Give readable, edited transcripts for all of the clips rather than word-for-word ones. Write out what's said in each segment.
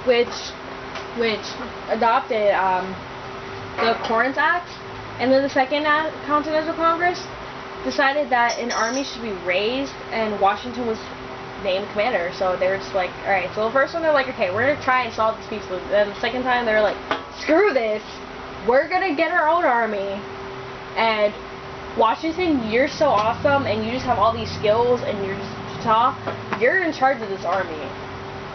which adopted the Corinth Act, and then the Second Continental Congress decided that an army should be raised, and Washington was named commander. So they were just like, alright, so the first one they're like, okay, we're gonna try and solve this peacefully. Then the second time they were like, screw this, we're gonna get our own army. And Washington, you're so awesome, and you just have all these skills, and you're just tough. You're in charge of this army,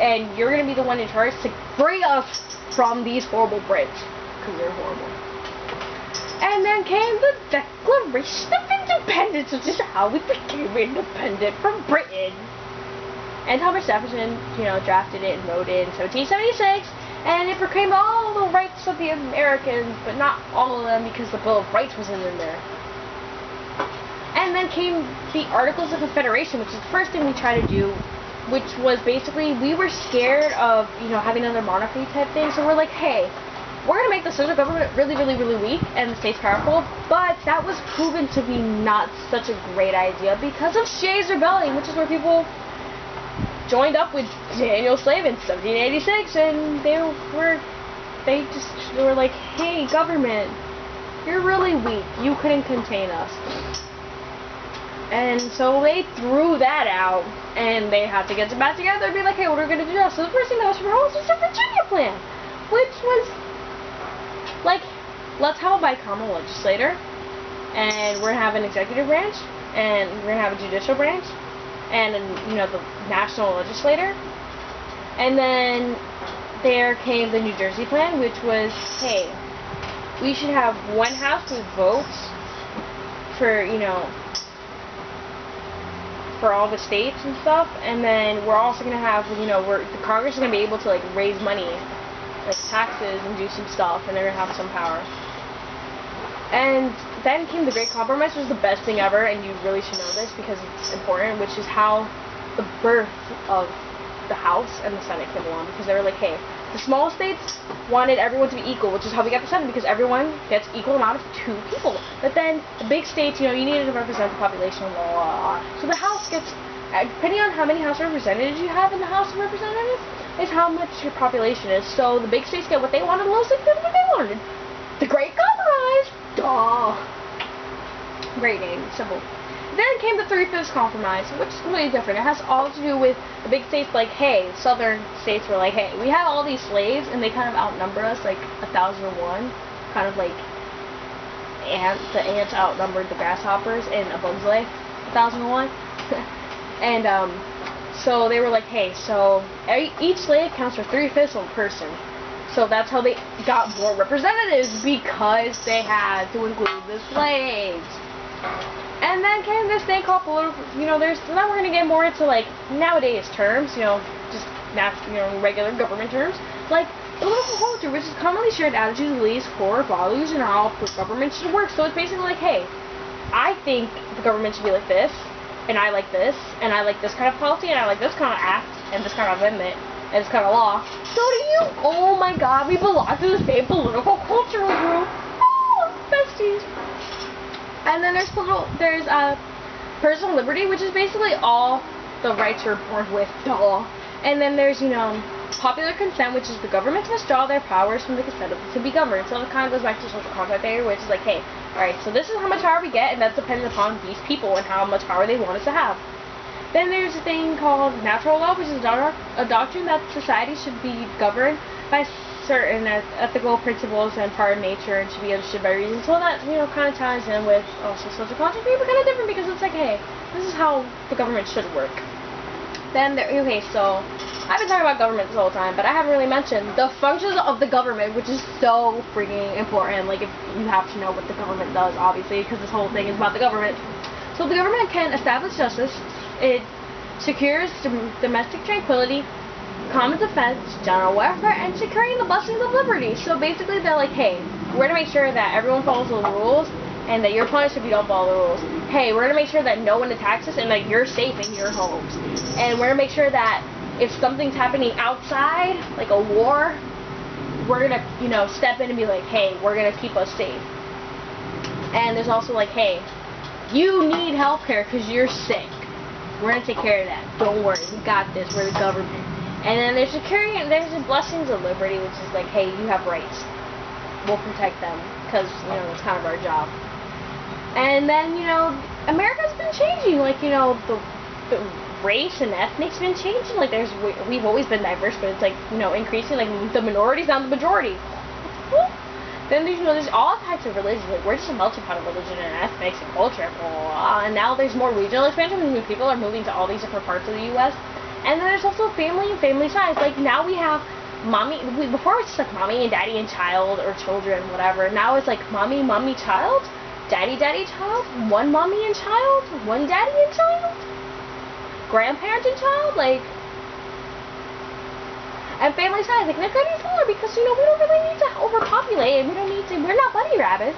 and you're gonna be the one in charge to free us from these horrible Brits, because they're horrible. And then came the Declaration of Independence, which is how we became independent from Britain. And Thomas Jefferson, drafted it and wrote it in 1776, and it proclaimed all the rights of the Americans, but not all of them, because the Bill of Rights wasn't in there. And then came the Articles of Confederation, which is the first thing we tried to do, which was basically, we were scared of, having another monarchy type thing, so we're like, hey, we're going to make the central government really, really, really weak, and the states powerful, but that was proven to be not such a great idea because of Shays' Rebellion, which is where people joined up with Daniel Slave in 1786, and they were like, hey, government, you're really weak, you couldn't contain us. And so they threw that out, and they had to get it back together and be like, hey, what are we going to do now? So the first thing that was proposed was the Virginia Plan, which was like, let's have a bicameral legislator, and we're going to have an executive branch, and we're going to have a judicial branch, and the national legislator. And then there came the New Jersey Plan, which was, hey, we should have one house with votes for, for all the states and stuff, and then we're also going to have, the Congress is going to be able to, like, raise money, like taxes, and do some stuff, and they're going to have some power. And then came the Great Compromise, which was the best thing ever, and you really should know this because it's important, which is how the birth of the House and the Senate came along, because they were like, hey, the small states wanted everyone to be equal, which is how we got the Senate, because everyone gets equal amount of 2 people. But then the big states, you needed to represent the population, blah, blah, blah. So the House gets, depending on how many House of Representatives you have in the House of Representatives, is how much your population is. So the big states get what they wanted, the little states get what they wanted. The Great Compromise! Duh! Great name, simple. Then came the 3/5 Compromise, which is completely different. It has all to do with the big states, like, hey, southern states were like, hey, we have all these slaves, and they kind of outnumber us, like 1,001, kind of like the ants outnumbered the grasshoppers in A Bug's Life, 1,001. And so they were like, hey, so each slave counts for 3/5 of a person. So that's how they got more representatives, because they had to include the slaves. And then came this thing called political, now we're going to get more into, like, nowadays terms, just regular government terms, like political culture, which is commonly shared attitudes, beliefs, core values, and how the government should work. So it's basically like, hey, I think the government should be like this, and I like this, and I like this kind of policy, and I like this kind of act, and this kind of amendment, and this kind of law. So do you? Oh my god, we belong to the same political cultural group. Oh, besties. And then there's personal liberty, which is basically all the rights you're born with, duh. And then there's, popular consent, which is the governments must draw their powers from the consent of to be governed. So it kind of goes back to social contract theory, which is like, hey, alright, so this is how much power we get, and that's dependent upon these people and how much power they want us to have. Then there's a thing called natural law, which is a doctrine that society should be governed by certain ethical principles and part of nature, and should be understood by reason. So that, kind of ties in with also social contract theory, but kind of different, because it's like, hey, this is how the government should work. Then, okay, so I've been talking about government this whole time, but I haven't really mentioned the functions of the government, which is so freaking important. Like, if you have to know what the government does, obviously, because this whole thing is about the government. So the government can establish justice, it secures domestic tranquility, common defense, general welfare, and securing the blessings of liberty. So basically, they're like, hey, we're going to make sure that everyone follows the rules, and that you're punished if you don't follow the rules. Hey, we're going to make sure that no one attacks us, and that you're safe in your homes. And we're going to make sure that if something's happening outside, like a war, we're going to, step in and be like, hey, we're going to keep us safe. And there's also like, hey, you need health care because you're sick. We're going to take care of that. Don't worry, we got this. We're the government. And then there's the blessings of liberty, which is like, hey, you have rights. We'll protect them because, that's kind of our job. And then, America's been changing. Like, the race and ethnic's been changing. Like, we've always been diverse, but it's like, increasing. Like, the minority's not the majority. Then there's all types of religions. Like, we're just a melting pot of religion and ethnics and culture. And now there's more regional expansion. People are moving to all these different parts of the U.S. And then there's also family and family size. Like, now we have before it's just like mommy and daddy and child, or children, whatever. Now it's like mommy, child, daddy, child, one mommy and child, one daddy and child, grandparent and child, like, and family size. Like, they're getting smaller because, we don't really need to overpopulate, and we're not bunny rabbits.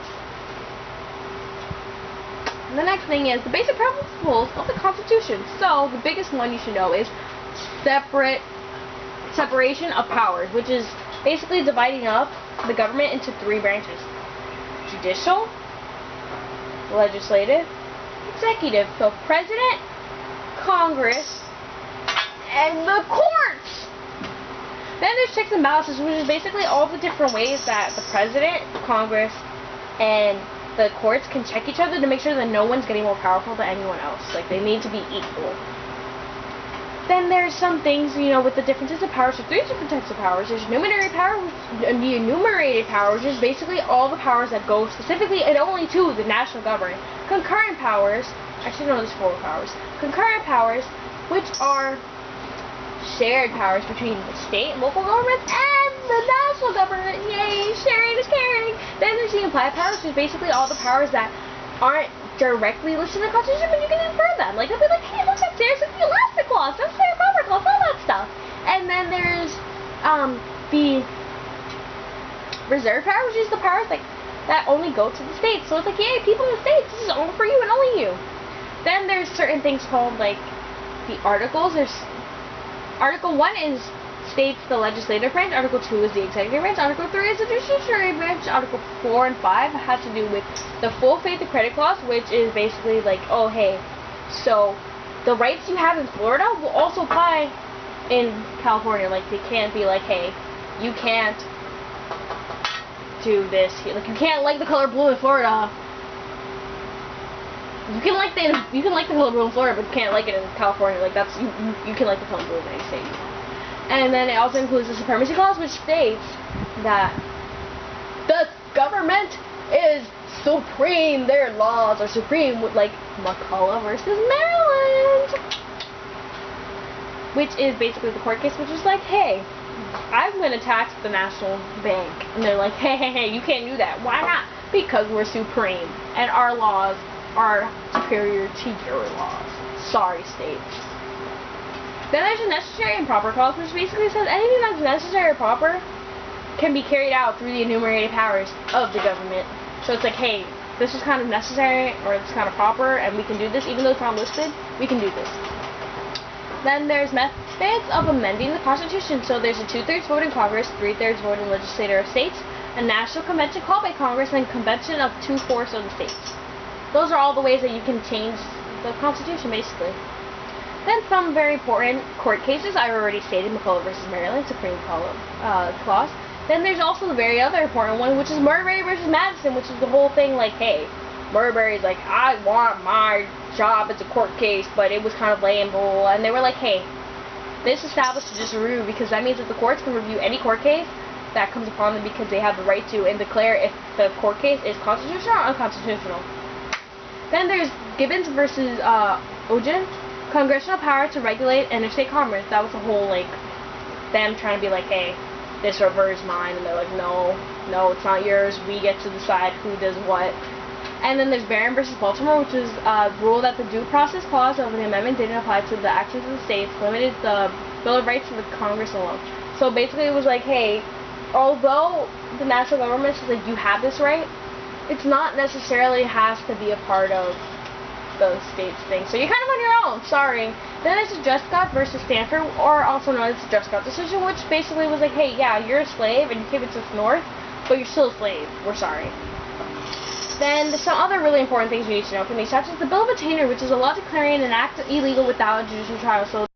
And the next thing is the basic principles of the Constitution. So, the biggest one you should know is separation of powers, which is basically dividing up the government into 3 branches: judicial, legislative, executive. So president, Congress, and the courts. Then there's checks and balances, which is basically all the different ways that the president, Congress, and the courts can check each other to make sure that no one's getting more powerful than anyone else. Like, they need to be equal. Then there's some things, with the differences of powers. So 3 different types of powers. There's enumerated power, and the enumerated powers is basically all the powers that go specifically and only to the national government. Concurrent powers, actually no, there's 4 powers. Concurrent powers, which are shared powers between the state and local governments and the national government. Yay, sharing is caring. Then there's the implied powers, which is basically all the powers that aren't directly listed in the Constitution, but you can infer them. Like, they'll be like, hey, look, there's the elastic clause, that's the buffer clause, all that stuff. And then there's the reserve power, which is the powers that only go to the states. So it's like, yay, people in the states, this is only for you and only you. Then there's certain things called, like, the articles. There's Article 1 states the legislative branch, Article 2 is the executive branch, Article 3 is the judiciary branch, Article 4 and 5 has to do with the full faith and credit clause, which is basically like, oh, hey, so the rights you have in Florida will also apply in California. Like, they can't be like, hey, you can't do this here. Like, you can't like the color blue in Florida. You can like the color blue in Florida, but you can't like it in California. Like, that's you can like the color blue in any state. And then it also includes the supremacy clause, which states that the government is supreme. Their laws are supreme, like McCulloch versus Maryland, which is basically the court case, which is like, hey, I'm going to tax the national bank. And they're like, hey, you can't do that. Why not? Because we're supreme, and our laws are superior to your laws. Sorry, states. Then there's a necessary and proper clause, which basically says anything that's necessary or proper can be carried out through the enumerated powers of the government. So it's like, hey, this is kind of necessary, or it's kind of proper, and we can do this, even though it's not listed, we can do this. Then there's methods of amending the Constitution. So there's a 2/3 vote in Congress, 3/3 vote in legislature of states, a national convention called by Congress, and convention of 2/4 of the states. Those are all the ways that you can change the Constitution, basically. Then some very important court cases. I already stated McCulloch versus Maryland, Supreme Clause. Then there's also the very other important one, which is Marbury versus Madison, which is the whole thing like, hey, Marbury's like, I want my job as a court case, but it was kind of lame, bull. And they were like, hey, this established a review, because that means that the courts can review any court case that comes upon them, because they have the right to, and declare if the court case is constitutional or unconstitutional. Then there's Gibbons versus Ogden, congressional power to regulate interstate commerce. That was the whole, like, them trying to be like, hey, this river is mine, and they're like, no, it's not yours, we get to decide who does what. And then there's Barron versus Baltimore, which is a rule that the due process clause of the amendment didn't apply to the actions of the states, limited the Bill of Rights to the Congress alone. So basically it was like, hey, although the national government says like, you have this right, it's not necessarily has to be a part of the states thing. So you're kind of on your own, sorry. Then there's the Drescott versus Stanford, or also known as the Drescott decision, which basically was like, hey, yeah, you're a slave and you came into the North, but you're still a slave. We're sorry. Then there's some other really important things you need to know from these chapters. The Bill of Attainder, which is a law declaring an act illegal without a judicial trial. So